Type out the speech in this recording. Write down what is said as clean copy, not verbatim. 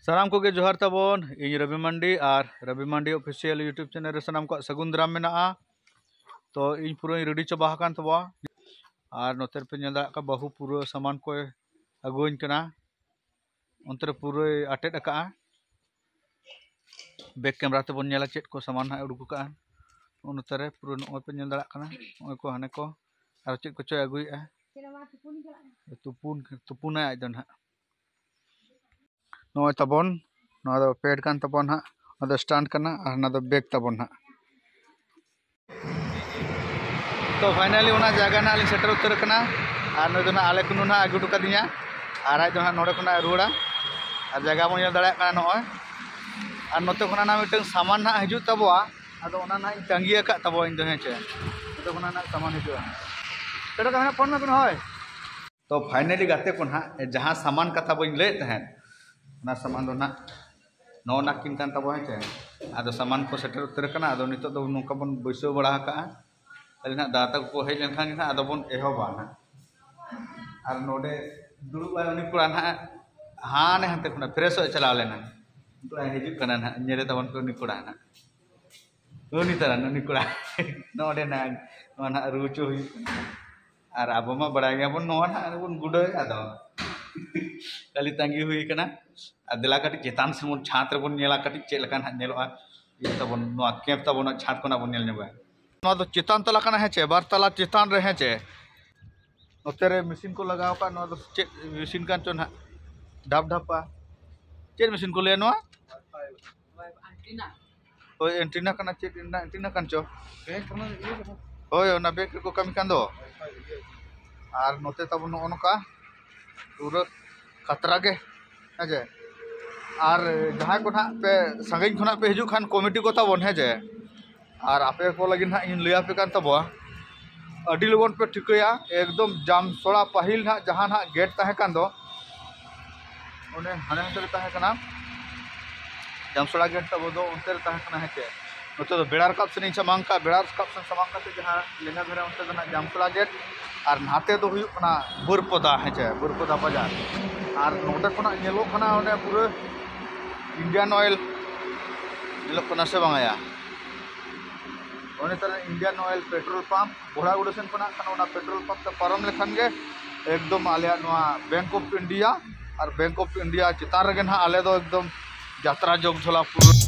सानाम को जोहार ताबन इन रवि मांडी और रवि मांडी ऑफिशियल यूट्यूब चैनल रे सानाम को सगुन दाराम मेना। तो इन पूरा रेडी चबा हकान तबा और नोते पे नेल दाका बहु पूरा सामान को अगुइन कना उनते पूरा अटेट अका बैक कैमरा ते बन नेला चेत को सामान हा उडुक का उनते पूरा नो पे नेल दाका ना को हाने को और चेत को चय अगुइया तुपुना आजन हा नॉय तबन ना पेड कान तबन हा ना स्टैंड करना और ना बैग तबन हा। तो फाइनली उना जगह ना सेटर उतर करना और नई ना आले कुनु ना आगु टुकादिया और आज ना नोडे खुना रुड़ा और जगह बन नेल दाड़ा का नॉय और नोते खुना ना मिटन सामान ना हिजु तबवा आदो उना ना तंगी का तबवा इन दो हेचे नोते खुना ना सामान हिजु तेडो का फोन में कुन होय। तो फाइनली गाते को ना जहां सामान कथा बन ले तहन ना सामान दो ना नौ ना किन कान तबो हेचे आदो सामान को सेटर उतर कना आदो नितो दो नोका बन बैसो बड़ा का अली ना दाता को हेज लेनखान ना आदो बन एहोबा ना और नोडे दुड़ुब आय उनी कुड़ा ना हाने हंते खुना फ्रेश चला लेना कुड़ा हिजु कना ना नेरे तबन को उनी कुड़ा ना उनी तरह उनी कुड़ा नोडे ना ना रुचो हुई और अब मा बड़ा गया बन नोआ ना बन गुडे आदो कली तंगी हुई कना दिला कटी चेतान से मन छात्र बन नेला कटी चे लकान नेलोआ ये तबन नोआ कैप तबन छात कोना बन नेल नेबा नोआ दो चेतान तला कना हेचे बार तला चेतान रे हेचे नोतेरे मशीन को लगाव का नोआ दो चे मशीन कान चोन डाब डापा चे मशीन को ले नोआ एंटीना ओय एंटीना कना चे एंटीना कान चो ओय ओना बेक को कमी कान दो और नोते तबन नोका पूरा खतरा के हेजे और जहाँ को ना पे संगीन खुना पे हिजु खान कमिटी को तबन हेजे और आपे को लगिन ना इन लिया पे कान तबवा अडी लगन पे ठिकया एकदम जामसोड़ा पहिल ना जहाँ ना गेट तहे कान दो ओने हाने हंते तहे कना जामसोड़ा गेट तब दो उनते तहे कना हेचे नोते दो बेड़ार कप से समांग का बेड़ार कप से समांग का जहाँ लेंगा घरे उनते दो ना जामसोड़ा गेट और नाते दो हुई कना बुरपदा हेचे बुरपदा बाजार और नोटे को नेलो खाना ओने पूरा इंडियन ऑयल नेलो कना से बांगाया ओने तरह इंडियन ऑयल पेट्रोल पंप बोड़ा उड़सन कना खाना पेट्रोल पंप ते परम लेखन गे एकदम आले नोआ बैंक ऑफ इंडिया और बैंक ऑफ इंडिया चितार गे ना आले दो एकदम यात्रा जोग झोला पूरा